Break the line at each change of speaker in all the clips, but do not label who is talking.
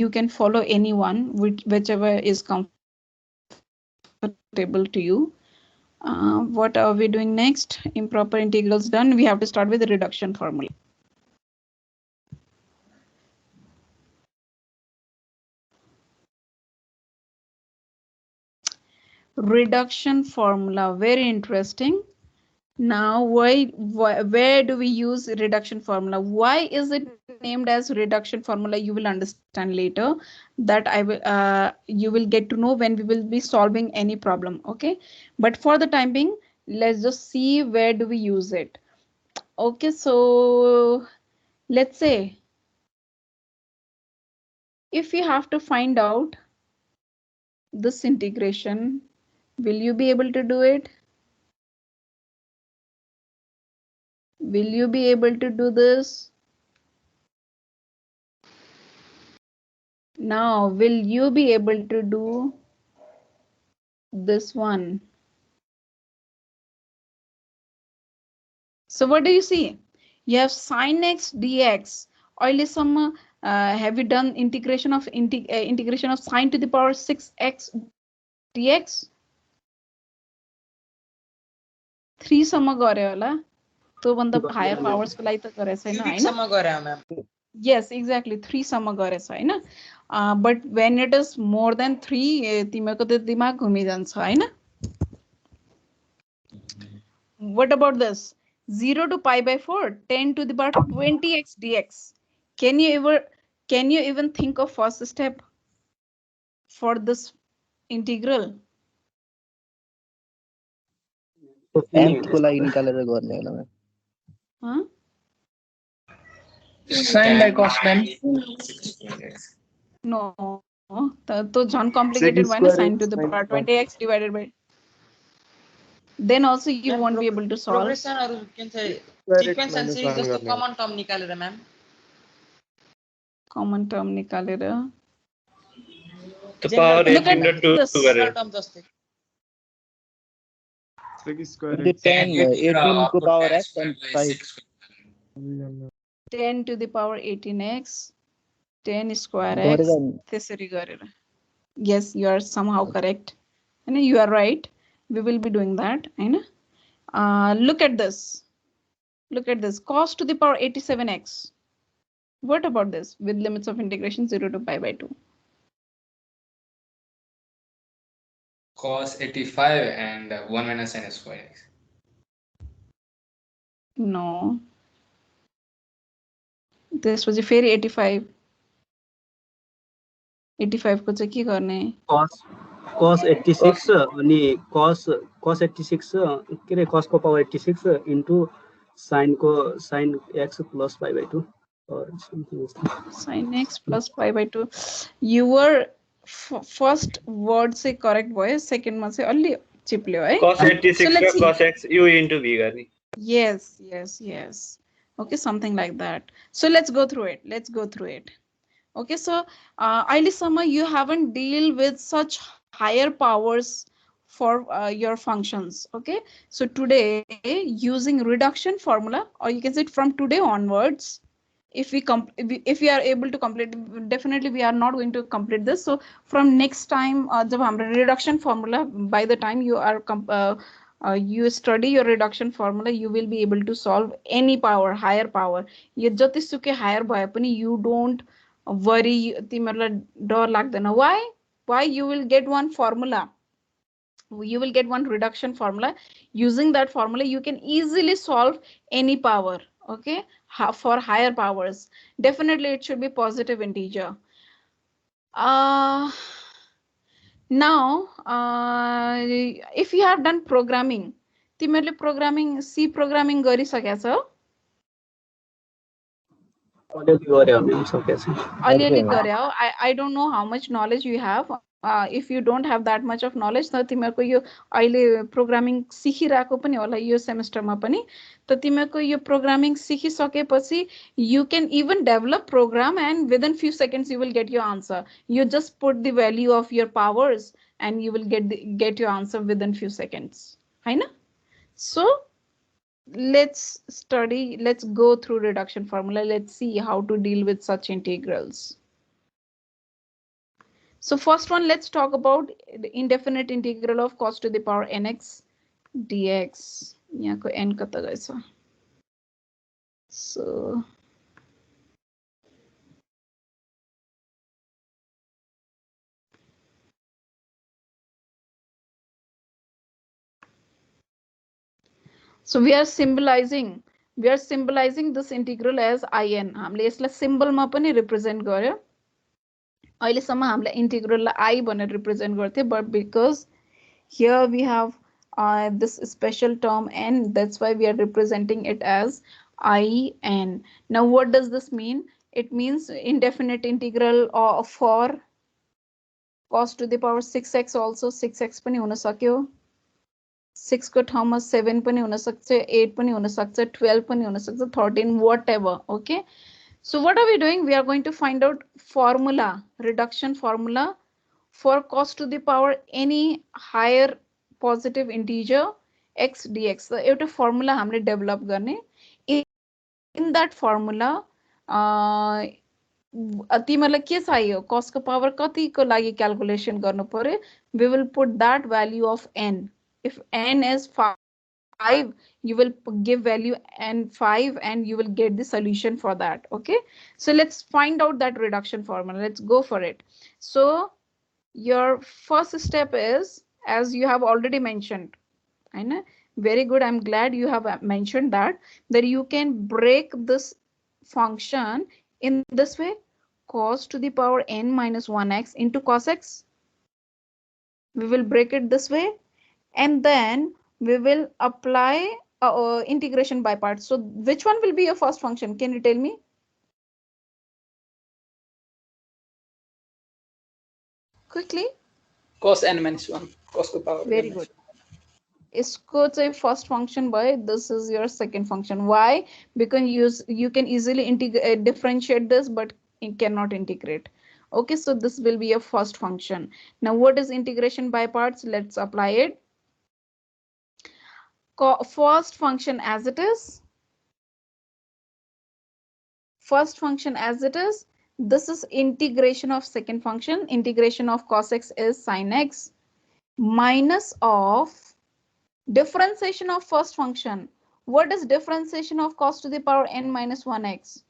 you can follow anyone, whichever is comfortable to you. What are we doing next? Improper integrals done. We have to start with the reduction formula. Reduction formula, very interesting. Now, where do we use reduction formula? Why is it named as reduction formula? You will understand later. That you will get to know when we will be solving any problem. Okay, but for the time being, let's just see where do we use it. Okay, so let's say if you have to find out this integration, will you be able to do it? Will you be able to do this? Now, will you be able to do this one? So what do you see? You have sin x dx. Have you done integration of sin to the power 6x dx? 3 सम्म गरे होला तो भन्दा higher powers को लागि त गरेछ हैन हैन सम्म गरे मैम. Yes, exactly 3 सम्म गरेछ हैन. But when it is more than 3 तिमीको त दिमाग घुमिजान्छ हैन. What about this? 0 to pi by 4, 10 to the power 20x dx. Can you even think of first step for this integral?
n को लागि निकालेर गर्ने होला ma'am.
Huh?
Sin by cos ma'am.
No, तो झन् complicated भएन sin to the power 20x divided by. Then also you won't be able to solve.
Progression or sequence and series just the common term निकालेर ma'am.
Common term निकालेर.
The power 18
this.
Term जस्तै.
10 को power x and 5.
10 to the power 18x, 10 square x. त्यसरी गरेर. Yes, you are somehow correct. And you are right. We will be doing that. Look at this. Look at this. Cos to the power 87x. What about this with limits of integration 0 to pi by 2?
Cos 85 and 1 minus sin square x.
No. This was a fair 85. 85 को चाहिँ के गर्ने?
cos 86 अनि cos 86 के रे cos को power 86 into sin x plus pi by 2 or something.
Sin x plus pi by 2. You were first word say correct boy, second one say only चिप्ल्यो है.
Cos 86 so cos x u into v गर्ने.
Yes. Okay, something like that. So let's go through it. Okay, so Ailisama, you haven't deal with such higher powers for your functions. Okay, so today using reduction formula, or you can say it from today onwards, if we are able to complete, definitely we are not going to complete this. So from next time, जब हाम्रो reduction formula, by the time you are you study your reduction formula, you will be able to solve any power, higher power. यो जतिसुकै higher भए पनि you don't worry, तिमीहरुलाई डर लाग्दैन. Why? You will get one formula. You will get one reduction formula. Using that formula, you can easily solve any power. Okay, for higher powers. Definitely, it should be positive integer. Now, if you have done programming, तिमीहरुले programming, C programming गरिसकेका छ? अलिअलि गरे हो. I don't know how much knowledge you have. If you don't have that much of knowledge, त तिमीहरुको यो अहिले programming सिखिराको पनि होला यो सेमेस्टरमा पनि. त तिमीहरुको यो programming सिखिसकेपछि you can even develop program and within few seconds you will get your answer. You just put the value of your powers and you will get your answer within few seconds. हैन? So let's go through reduction formula. Let's see how to deal with such integrals. So first one, let's talk about the indefinite integral of cos to the power nx dx. यहाँ को n कता गएछ? So we are symbolizing this integral as in. हामीले यसलाई symbol मा पनि represent गर्यो. अहिलेसम्म हामीले integral लाई I भनेर represent गर्थे, but because here we have this special term n, that's why we are representing it as in. Now what does this mean? It means indefinite integral for cos to the power 6x also 6x पनि हुन सक्यो, 6 को ठाउँमा 7 पनि हुन सक्छ, 8 पनि हुन सक्छ, 12 पनि हुन सक्छ, 13, whatever. Okay, so what are we doing? We are going to find out formula, reduction formula for cos to the power any higher positive integer x dx. So एउटा formula हामीले develop गर्ने. In that formula तिमीलाई के चाहियो, cos को power कतिको लागि calculation गर्नु पर्यो, we will put that value of n. If n is 5, you will give value n5 and you will get the solution for that. Okay, so let's find out that reduction formula. Let's go for it. So your first step is, as you have already mentioned, I know, very good, I'm glad you have mentioned that you can break this function in this way, cos to the power n minus 1x into cos x. We will break it this way, and then we will apply integration by parts. So which one will be your first function? Can you tell me? Quickly.
Cos n minus 1. Cos को power.
Very good. इसको चाहिँ first function by, this is your second function. Why? Because you can easily differentiate this, but you cannot integrate. Okay, so this will be your first function. Now what is integration by parts? Let's apply it. First function as it is. First function as it is. This is integration of second function. Integration of cos x is sin x minus of differentiation of first function. What is differentiation of cos to the power n minus 1x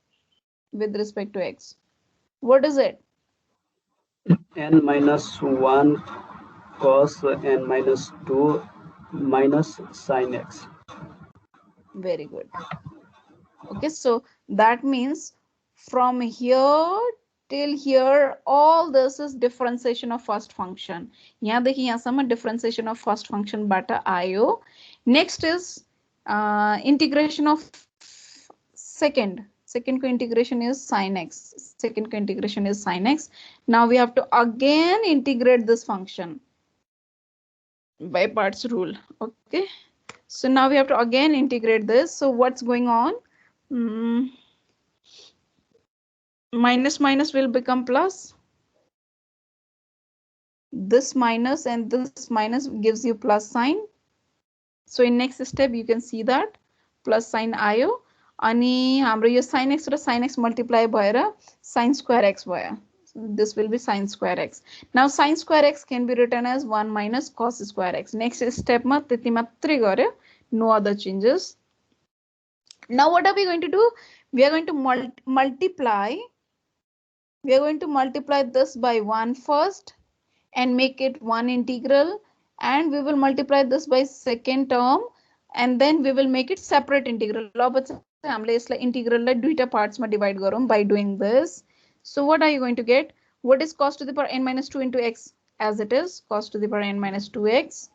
with respect to x? What is it?
n minus 1 cos n minus 2 minus sin x.
Very good. Okay, so that means from here till here, all this is differentiation of first function. यहाँ देखिए यहाँसम्म differentiation of first function बाट आयो. Next is integration of second. Second integration is sin x. Second integration is sin x. Now we have to again integrate this function by parts rule. Okay, so now we have to again integrate this. So what's going on? Minus minus will become plus. This minus and this minus gives you plus sign. So in next step you can see that plus sign आयो अनि हाम्रो यो sin x र sin x multiply भएर sin square x भयो. So this will be sin square x. Now sin square x can be written as 1 minus cos square x. Next step मा त्यति मात्रै गर्यो, no other changes. Now what are we going to do? We are going to multiply. We are going to multiply this by 1 first and make it 1 integral, and we will multiply this by second term and then we will make it separate integral. अब चाहिँ हामीले यसलाई integral लाई दुईटा parts मा divide गरौँ by doing this. So what are you going to get? What is cos to the power n minus 2 into x? As it is, cos to the power n minus 2x.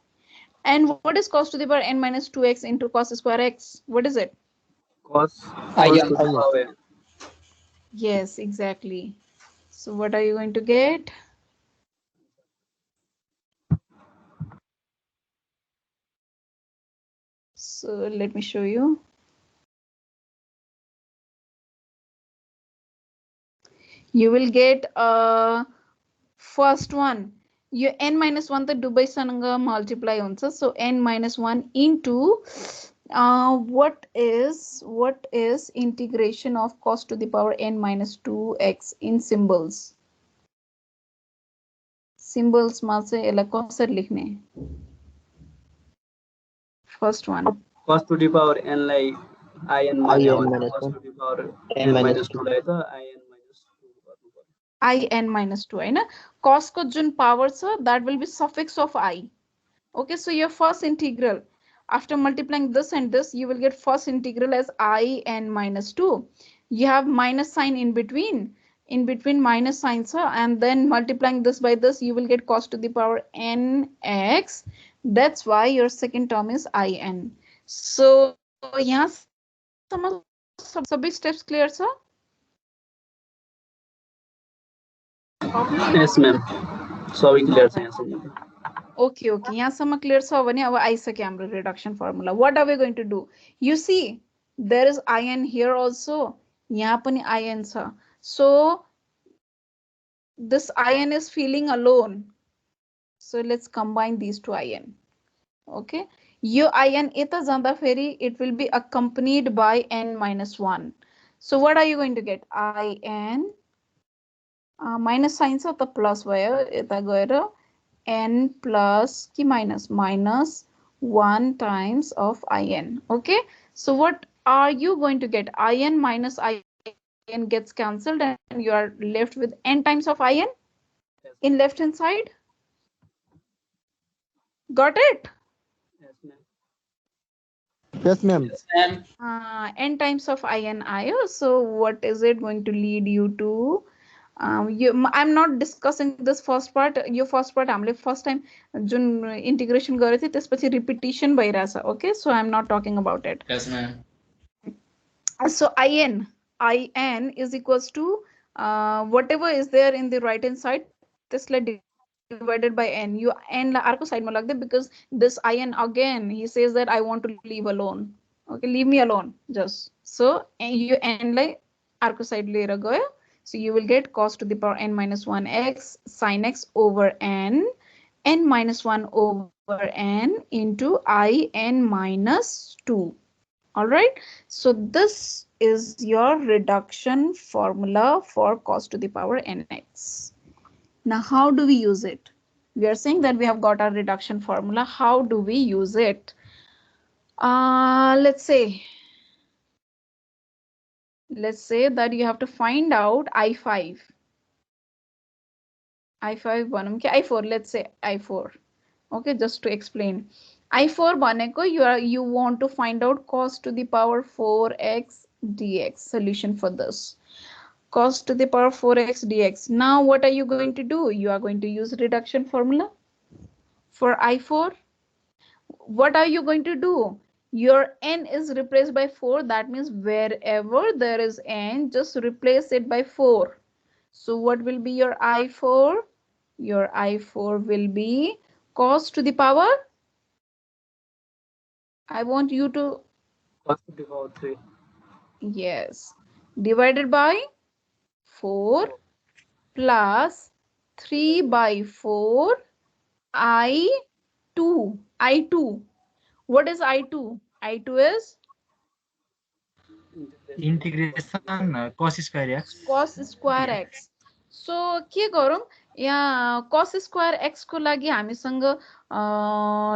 And what is cos to the power n minus 2x into cos square x? What is it?
Cos
in.
to the power.
Yes, exactly. So what are you going to get? So let me show you. You will get first one. You n minus 1 the dubai sanga multiply हुन्छ. So n minus 1 into what is integration of cos to the power n minus 2x in symbols? Symbols मा चाहिँ यसलाई कसरी लेख्ने first one
cos to the power n lie in
in
मान्यो भने
minus
cos
1
to the power
n
n
minus
minus 2 लाई त in minus 2 गर्नु पर्यो
in minus 2 हैन cos को जुन पावर छ that will be suffix of I. Okay, so your first integral after multiplying this and this you will get first integral as in minus 2. You have minus sign in between minus signs, and then multiplying this by this you will get cos to the power nx. That's why your second term is in. So यहाँ सबै steps clear छ?
yes ma'am सबै clear छ यहाँसम्म
Okay, okay. यहाँसम्म clear छ भने अब आइसक्यो हाम्रो reduction formula. What are we going to do? You see, there is in here also. यहाँ पनि in छ. So this in is feeling alone. So let's combine these two in. Okay. Yo in यता जाँदा फेरि it will be accompanied by n minus 1. So what are you going to get? In minus sign छ त plus भयो यता गएर n plus ki minus 1 times of in. Okay, so what are you going to get? In minus in gets cancelled and you are left with n times of in in left hand side. Got it?
yes ma'am
N times of in io. So what is it going to lead you to? I'm not discussing this first part. Your first part हामीले first time जुन integration गरेको थियो त्यसपछि repetition भइरहेछ. Okay, so I'm not talking about it.
Yes, ma'am.
So in is equals to whatever is there in the right hand side त्यसलाई divided by n. You n ला अर्को side मा लाग्दै because this in again he says that I want to leave alone. Okay, leave me alone just. So you n लाई अर्को side लिएर गयो. So you will get cos to the power n minus 1x sin x over n minus 1 over n into in minus 2. All right. So this is your reduction formula for cos to the power nx. Now, how do we use it? We are saying that we have got our reduction formula. How do we use it? Let's say that you have to find out I5. I5 banam ke I4, let's say I4. Okay, just to explain. I4 baneko you want to find out cos to the power 4x dx solution for this. Cos to the power 4x dx. Now what are you going to do? You are going to use reduction formula for I4. What are you going to do? Your n is replaced by 4. That means wherever there is n, just replace it by 4. So what will be your I4? Your I4 will be cos to the power. I want you to.
cos to the power 3
Yes. Divided by 4 plus 3 by 4 I2. I2. What is I2? I2 is
integration cos square x.
Cos square x. So के गरौँ यहाँ cos square x को लागि हामीसँग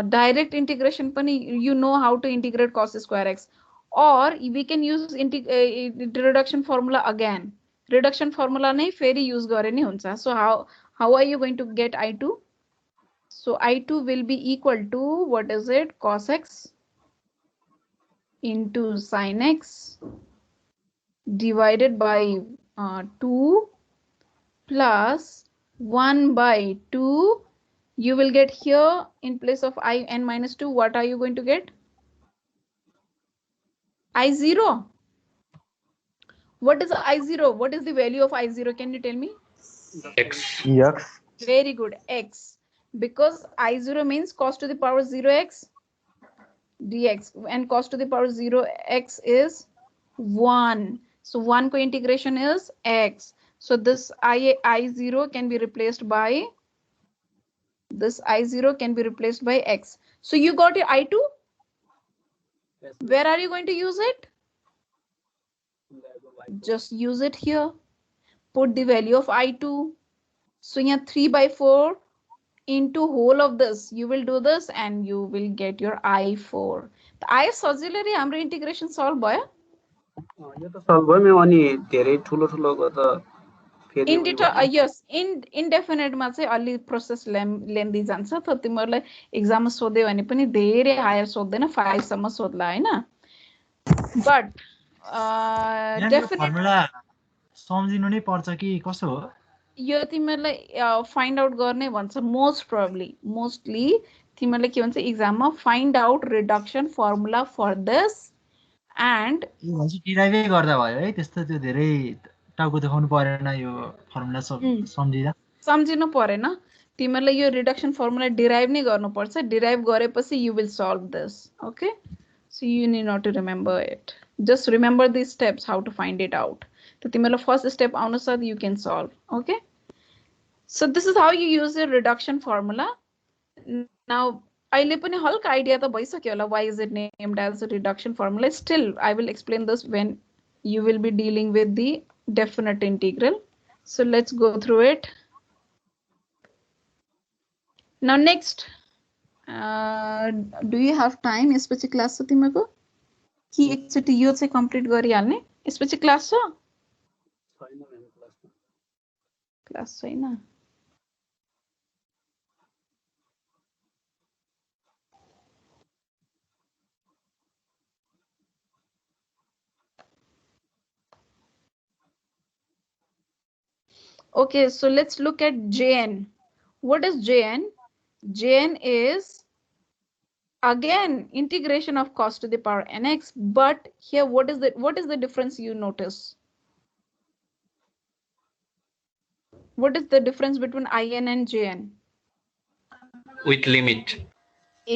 direct integration पनि you know how to integrate cos square x, or we can use reduction formula again. Reduction formula नै फेरि use गरे नि हुन्छ. So how are you going to get I2? So I2 will be equal to, what is it, cos x into sin x divided by 2 plus 1 by 2. You will get here in place of in minus 2. What are you going to get? I0. What is I0? What is the value of I0? Can you tell me?
X.
x
Very good. X. Because I0 means cos to the power 0x dx, and cos to the power 0x is 1. So 1 co-integration is x. So this I0 can be replaced by x. So you got your I2.
yes,
Where are you going to use it? Just use it here. Put the value of I2. So here 3 by 4 into whole of this. You will do this and you will get your I4. The I auxiliary हाम्रो integration solve भयो.
यो त solve भयो ma'am अनि धेरै ठुलो ठुलोको त फेरि
yes, indefinite मा चाहिँ अलि प्रोसेस लेन्दी जान्छ त तिमीहरुलाई एक्जाममा सोध्यो भने पनि धेरै हायर सोध्दैन 5 सम्म सोध्ला हैन बट डेफिनेट
फर्मुला सम्झिनु नै पर्छ कि कसो हो
यो तिमीहरुलाई फाइन्ड आउट गर्ने भन्छ मोस्टली तिमीहरुले के भन्छ एक्जाममा find out reduction formula for this and
डिराइभै गर्दा भयो है त्यस्तो त्यो धेरै टाउको देखाउनु परेन यो फर्मुला सम्झिदा
सम्झिनु परेन तिमीहरुले यो रिडक्सन फर्मुला डिराइभ नै गर्नुपर्छ डिराइभ गरेपछि you will solve this okay so you need not to remember it just remember the steps how to find it out त तिमीहरुलाई फर्स्ट स्टेप अनुसार you can solve okay so this is how you use the reduction formula now अहिले पनि हल्का idea त भइसक्यो होला why is it named as a reduction formula still I will explain this when you will be dealing with the definite integral so let's go through it now next do you have time यसपछि class छ तिमीको कि एकचोटी यो चाहिँ complete गरिहाल्ने यसपछि class छ
छैन ma'am
class छैन Okay, so let's look at Jn. What is Jn? Jn is again integration of cos to the power nx, but here what is the difference you notice? What is the difference between in and Jn?
With limit.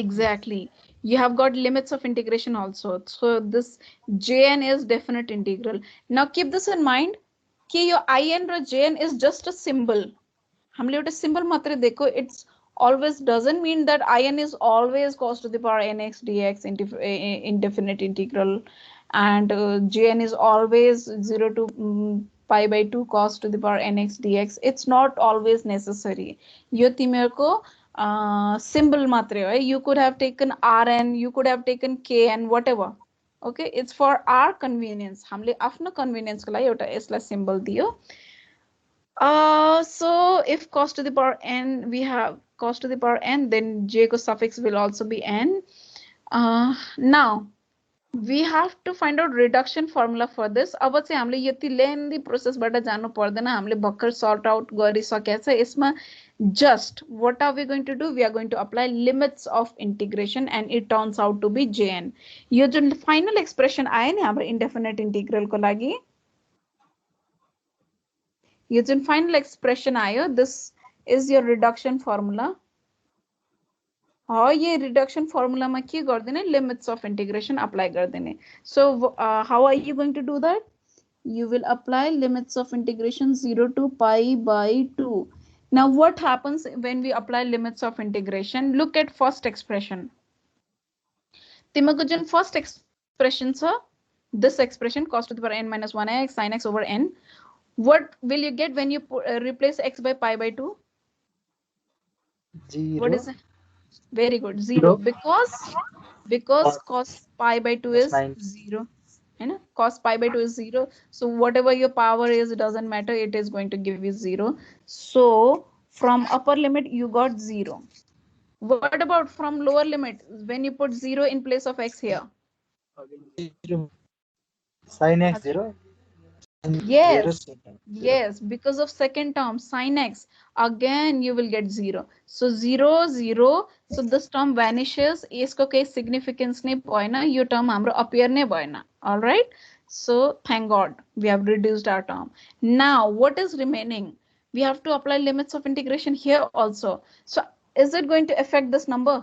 Exactly. You have got limits of integration also. So this Jn is definite integral. Now keep this in mind. कि यो in raw jn is just a symbol हामीले एउटा symbol मात्र देखो it's always doesn't mean that in is always cos to the power nx dx indefinite integral and jn is always 0 to pi by 2 cos to the power nx dx it's not always necessary yo तिमीहरुको symbol मात्र हो you could have taken rn you could have taken kn whatever okay it's for our convenience हामीले आफ्नो convenience को लागि एउटा यसलाई symbol दियो so if cos to the power n we have cos to the power n then j को suffix will also be n now we have to find out reduction formula for this अब चाहिँ हामीले यति lengthy process बाट जानु पर्दैन हामीले भर्खर sort out गरिसकेको छ यसमा just what are we going to do we are going to apply limits of integration and it turns out to be jn yo Jun final expression आयो नि हाम्रो indefinite integral को लागि यो जुन final expression आयो this is your reduction formula ये reduction formula मा के गर्दिने limits of integration apply गर्दिने so how are you going to do that you will apply limits of integration 0 to pi by 2 now what happens when we apply limits of integration look at first expression तिमीको Jun first expression छ this expression cos to the power n minus 1x sin x over n what will you get when you replace x by pi by 2
0
what is it very good 0 because cos pi by 2 is 0 you know cos pi by 2 is 0 so whatever your power is it doesn't matter it is going to give you 0 so from upper limit you got 0 what about from lower limit when you put 0 in place of x here
sin x 0
yes because of second term sin x again you will get 0 so 0 0 so this term vanishes यसको केही significance नै भएन यो term हाम्रो appear नै भएन all right so thank god we have reduced our term now what is remaining we have to apply limits of integration here also so is it going to affect this number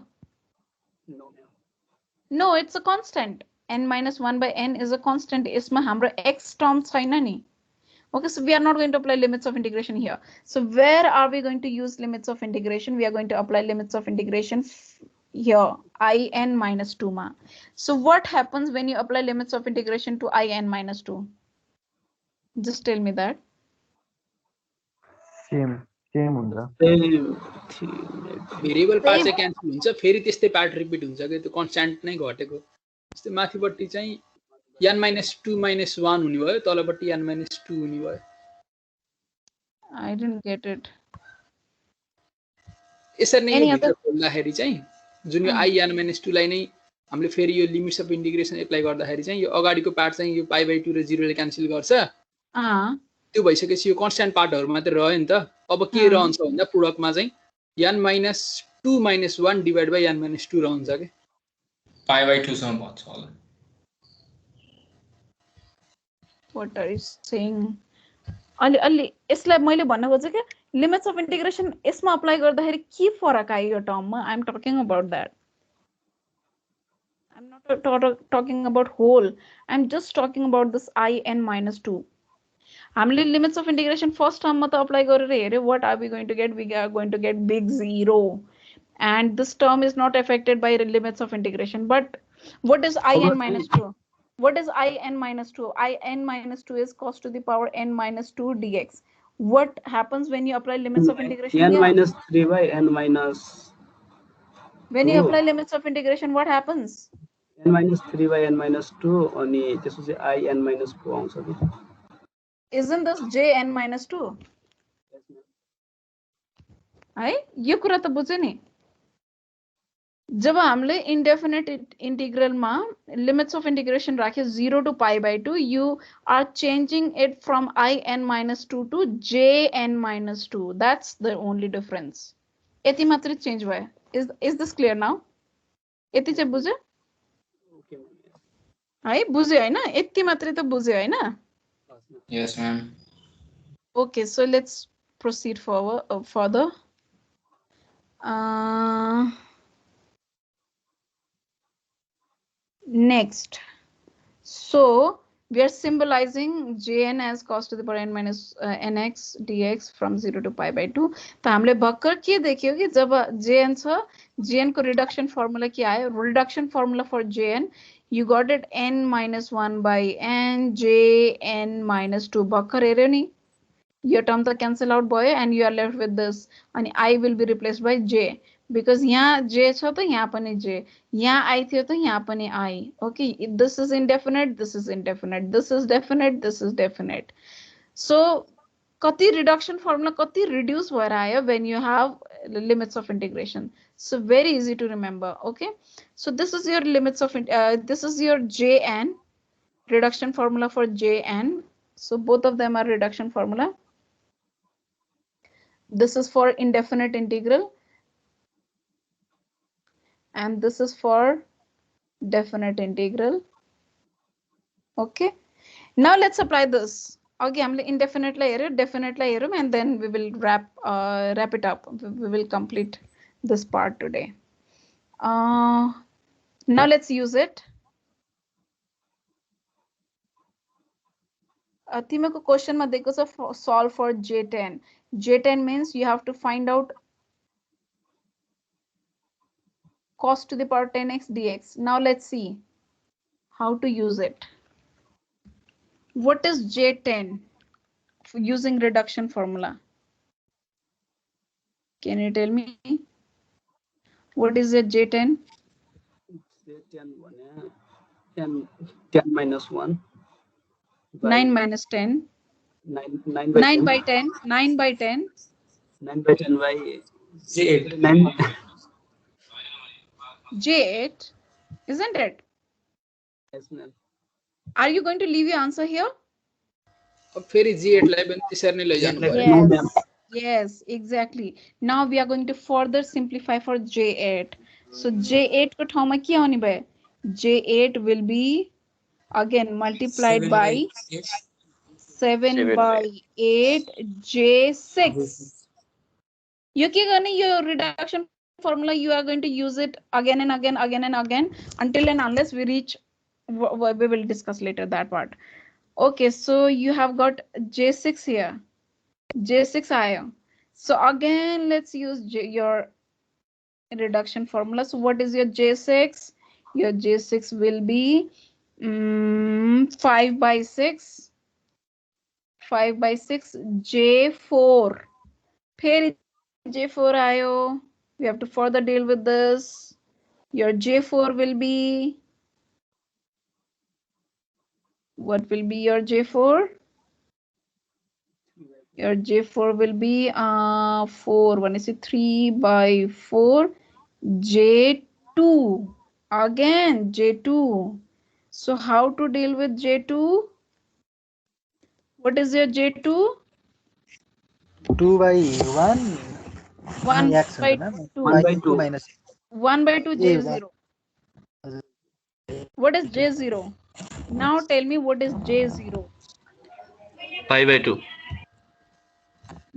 no it's a constant n minus 1 by n is a constant यसमा हाम्रो x term छैन नि okay so we are not going to apply limits of integration here so where are we going to use limits of integration we are going to apply limits of integration here in minus 2 ma so what happens when you apply limits of integration to in minus 2 just tell me that
same same हुन्छ
variable part चाहिँ cancel हुन्छ फेरि त्यस्तै part repeat हुन्छ कि त्यो constant नै घटेको जस्तै माथिपट्टि चाहिँ n - 2 - 1 हुने भयो तलपट्टि n - 2 हुने भयो
I didn't get it.
यसरी नै यो भित्र खोल्दाखेरि चाहिँ जुन यो I n - 2 लाई नै हामीले फेरि यो लिमिट्स अफ इन्टिग्रेसन एप्लाई गर्दाखेरि चाहिँ यो अगाडिको पार्ट चाहिँ यो π/2 र 0 ले क्यान्सल गर्छ त्यो भइसकेपछि यो कन्स्ट्यान्ट पार्टहरु मात्र रह्यो नि त अब के रहन्छ भन्दा प्रोडक्टमा चाहिँ n - 2 - 1 डिवाइड बाइ n - 2 रहन्छ के
π/2 सम्म भन्छ होला
What are you saying? अलि यसलाई मैले भन्न खोजेको लिमिट्स अफ इन्टिग्रेसन यसमा अप्लाई गर्दाखेरि के फरक आयो यो टर्ममा I am talking about that I am not talking about whole I am just talking about this in - 2 हामीले लिमिट्स अफ इन्टिग्रेसन फर्स्ट टर्ममा त अप्लाई गरेर हेर्यो what are we going to get we are going to get big 0 and this term is not affected by limits of integration but what is in - 2 what is in - 2 in - 2 is cos to the power n - 2 dx what happens when you apply limits of integration
n minus 3 by n minus
when you apply limits of integration what happens
n minus 3 by n minus 2 अनि त्यसपछि I n minus 4 आउँछ नि
isn't this j n minus 2 है यो कुरा त बुझ्यो नि जब हामीले इन्डेफिनेट इन्टिग्रलमा लिमिट्स अफ इन्टिग्रेसन राख्यो 0 to π/2 you are changing it from in - 2 to jn - 2 that's the only difference यति मात्र चेन्ज भयो is this clear now यति चाहिँ बुझ्यो है बुझ्यो हैन यति मात्र त बुझ्यो हैन
yes ma'am
okay so let's proceed forward further next so we are symbolizing jn as cos to the power n minus nx dx from 0 to π/2 त हामीले भक्कर के देख्यो कि जब jn छ jn को रिडक्सन फर्मुला के आयो reduction formula for jn you got it n minus 1 by n jn minus 2 Bhakkar हेर्यो नि यो टर्म त क्यान्सल आउट भयो and you are left with this अनि I will be replaced by j because यहाँ j छ त यहाँ पनि j यहाँ I थियो त यहाँ पनि I okay this is indefinite this is indefinite this is definite this is definite so कति रिडक्सन फर्मुला कति रिड्युस भएर आयो when you have limits of integration so very easy to remember okay so this is your limits of this is your jn reduction formula for jn so both of them are reduction formula this is for indefinite integral and this is for definite integral okay now let's apply this okay I'm indefinite layer definite layer and then we will wrap it up we will complete this part today now let's use it तिमीको क्वेशनमा दिएको छ solve for j10 j10 means you have to find out cos to the power 10x dx now let's see how to use it what is j10 using reduction formula can you tell me what is a j10
10 minus 1
9 minus 10
9 by 10
by 10 9 by 10
9 by 10 by
j8
j8 isn't it
yes ma'am
are you going to leave your answer here
अब फेरि g8 लाई पनि त्यसरी नै लैजानु पर्यो
yes exactly now we are going to further simplify for j8 so j8 को ठाउँमा के आउने भयो j8 will be again multiplied by 7 by 8 j6 you के गर्ने यो reduction formula you are going to use it again and again until and unless we reach we will discuss later that part okay so you have got j6 here j6 आयो so again let's use your reduction formula so what is your j6 your j6 will be 5 by 6 j4 फेरि J4 आयो. We have to further deal with this. Your J4 will be, what will be your J4? Your J4 will be 4. 1 is 3 by 4. J2. Again, J2. So how to deal with J2? What is your J2?
2 by 1.
1
X
by 2.
1 by 2.
minus
1 by 2 J0. What is J0? Now tell me what is J0.
Pi by 2.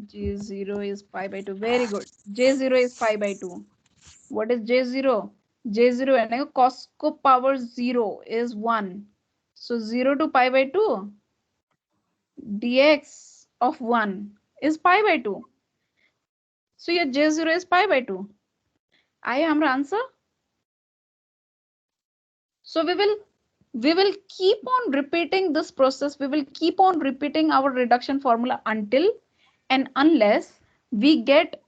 J0 is pi by 2. Very good. J0 is pi by 2. What is J0? J0 and cos power 0 is 1. So 0 to pi by 2 dx of 1 is pi by 2. So your J0 is pi by 2. I am our answer. So we will keep on repeating this process. We will keep on repeating our reduction formula until and unless we get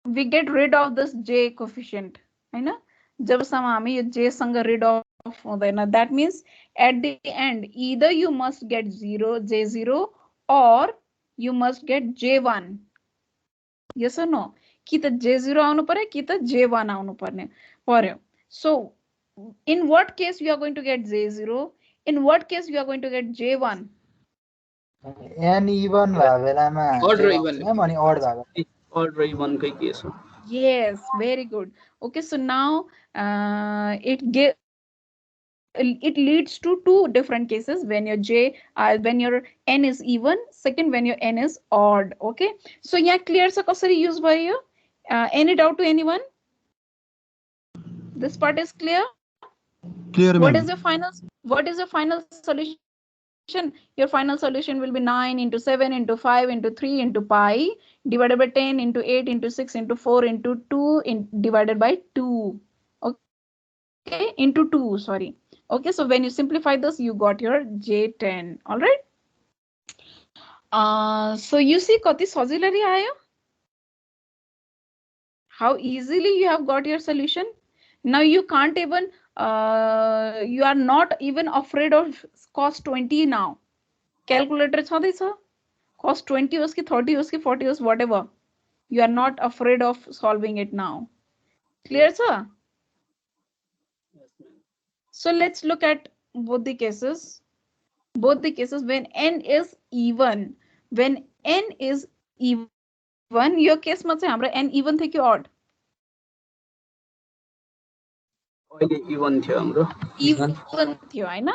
rid of this J coefficient. हैन जबसम्म हामी यो J सँग rid of हुँदैन. That means at the end either you must get J0 or you must get J1. Yes or no? कि त J0 आउनु पर्यो कि त J1 आउनु पर्यो. So in what case you are going to get J0? In what case you are going to get J1?
N even भएको बेलामा
Odd र
J
even
आउँछ अनि odd भएको.
Odd र even कै केस हो.
Yes, very good. Okay, so now it leads to two different cases when your when your n is even, second when your n is odd. Okay, so yeah, clear sa kasari use bhayo? Any doubt to anyone? This part is clear?
Clear,
What
ma'am.
is your final solution? Your final solution will be 9 into 7 into 5 into 3 into pi divided by 10 into 8 into 6 into 4 into 2 divided by 2. Okay, into 2, sorry. Okay, so when you simplify this, you got your J10. All right. So you see kati sajilari ayo? How easily you have got your solution. Now you can't even you are not even afraid of cos 20 now. Calculator chhaदैछ. Cos 20 hours ki 30 hours ki 40 hours, whatever. You are not afraid of solving it now. Clear, sir? So let's look at both the cases. Both the cases when n is even. When n is even, your case ma चाहिँ हाम्रो n even थियो कि odd?
अहिले even थियो हाम्रो.
Even थियो हैन?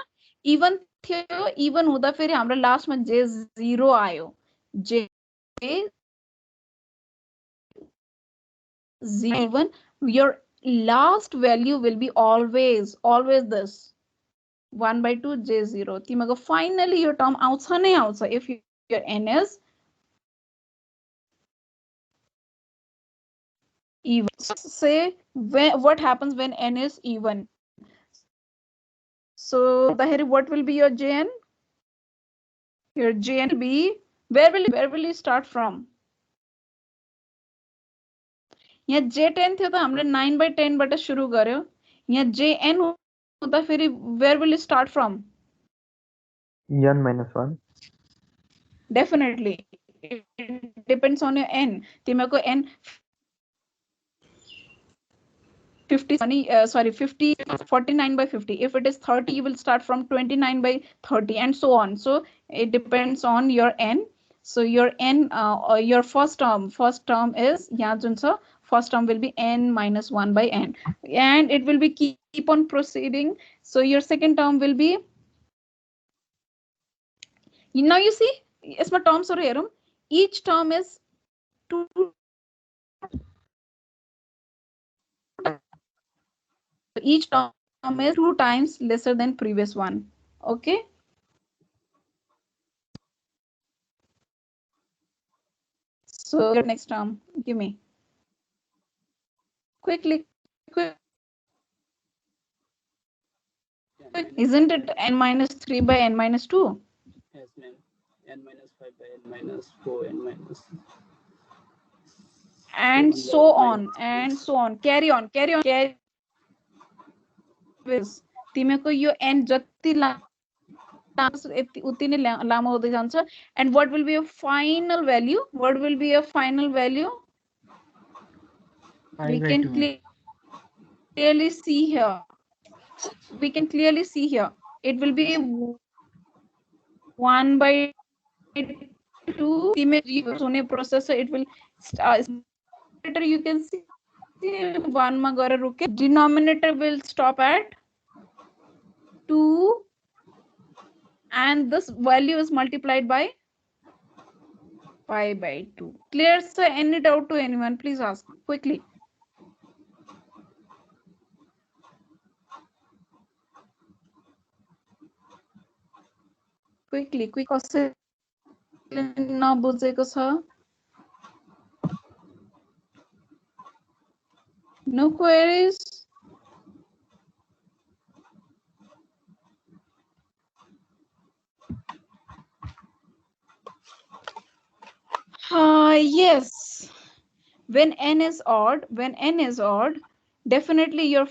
Even थियो, even हुँदा फेरि हाम्रो लास्टमा J0 आयो. J0 even, your last value will be always this 1 by 2 J0. तिमीको finally your term आउँछ नै आउँछ if your n is even. So say what happens when n is even. So what will be your Jn? Your Jn will be, where will you start from? यहाँ J10 थियो त हामीले 9 by 10 बाट सुरु गर्यो. यहाँ Jn हुँदा फेरि where will you start from?
N minus 1.
Definitely. It depends on your n. तिमीको n 50 49 by 50. If it is 30, you will start from 29 by 30 and so on. So it depends on your n. So your n, your first term is यहाँ जुन छ, first term will be n minus 1 by n, and it will be keep on proceeding. So your second term will be, now you see यसमा terms हरु हेरौं, each term is 2. Each term is 2 times lesser than previous one. Okay. So your next term, give me quickly. Isn't it n minus 3 by n minus 2?
Yes, ma'am. N minus 5 by n minus 4, n minus
and so on and so on. Carry on. तिमीको yo n जति उति नै लामो हुँदै जान्छ. And what will be your final value? What will be your final value? We can clearly see here. It will be 1/2. Sone processor, it will you can see 1 ma gare ruke. Denominator will stop at 2 and this value is multiplied by pi by 2. Clear, sir? Any doubt to anyone? Please ask quickly. Quickly. नबुझेको छ? No queries? Yes. When n is odd, definitely your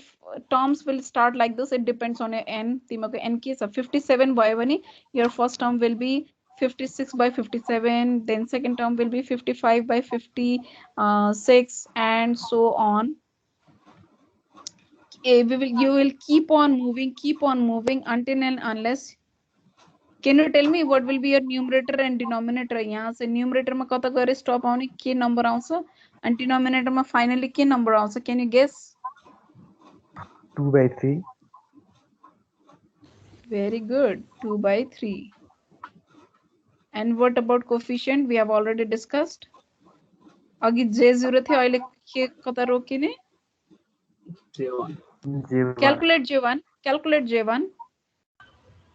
terms will start like this. It depends on your n. N case of 57 by 1, your first term will be 56 by 57, then second term will be 55 by 56, and so on. You will keep on moving until and unless. Can you tell me what will be your numerator and denominator? यहाँ से numerator में कता गरे stop आउने के number आउँछ and denominator में finally के number आउँछ? Can you guess?
2/3.
Very good. 2/3. And what about coefficient? We have already discussed. अघि J0 थियो, अहिले के कता रोकिने?
J1.
Calculate J1.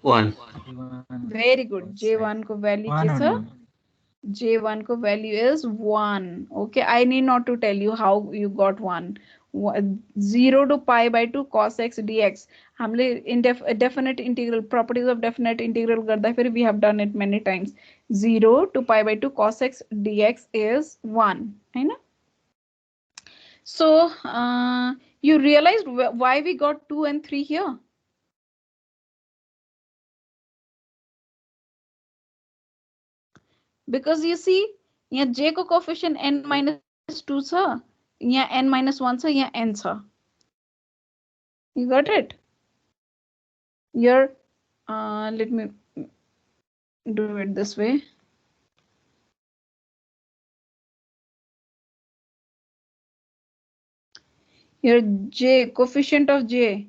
1.
Very good. J1 को value के छ? J1 को value is 1. Okay, I need not to tell you how you got 1. 0 to pi by 2 cos x dx. हामीले definite integral, properties of definite integral गर्दाखेरि we have done it many times. 0 to pi by 2 cos x dx is 1. Hahn? So you realized why we got 2 and 3 here? Because you see, यहाँ j को coefficient n-2 छ, यहाँ n-1 छ, यहाँ n छ. You got it? Here, let me do it this way. Here j, coefficient of j,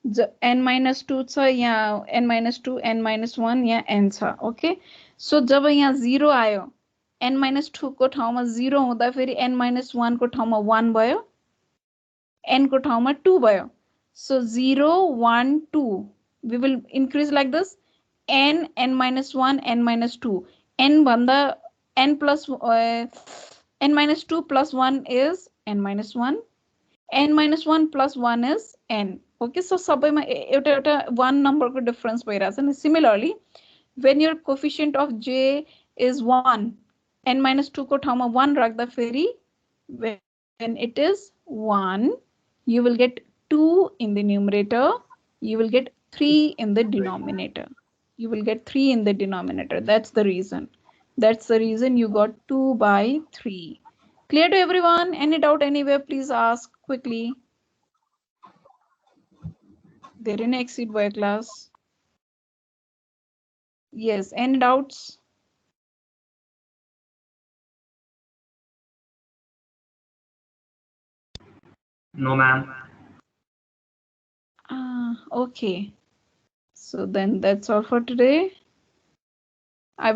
n-2 छ, यहाँ n-2, n-1, यहाँ n छ. Okay? So जब यहाँ 0 आयो, n-2 को ठाउँमा 0 हुँदाखेरि n-1 को ठाउँमा 1 भयो, n को ठाउँमा 2 भयो. So 0, 1, 2. We will increase like this. n, n-1, n-2. n भन्दा n plus n-2 plus 1 is n-1. n-1 plus 1 is n. Okay, so सबैमा एउटा 1 number को difference भइरहेछ नि. Similarly, when your coefficient of j is 1, n-2 को ठाउँमा 1 राख्दाखेरि, when it is 1, you will get 2 in the numerator, you will get 3 in the denominator. That's the reason you got 2/3. Clear to everyone? Any doubt anywhere? Please ask quickly. They didn't exceed by class. Yes, any doubts?
No, ma'am.
Okay. So then that's all for today.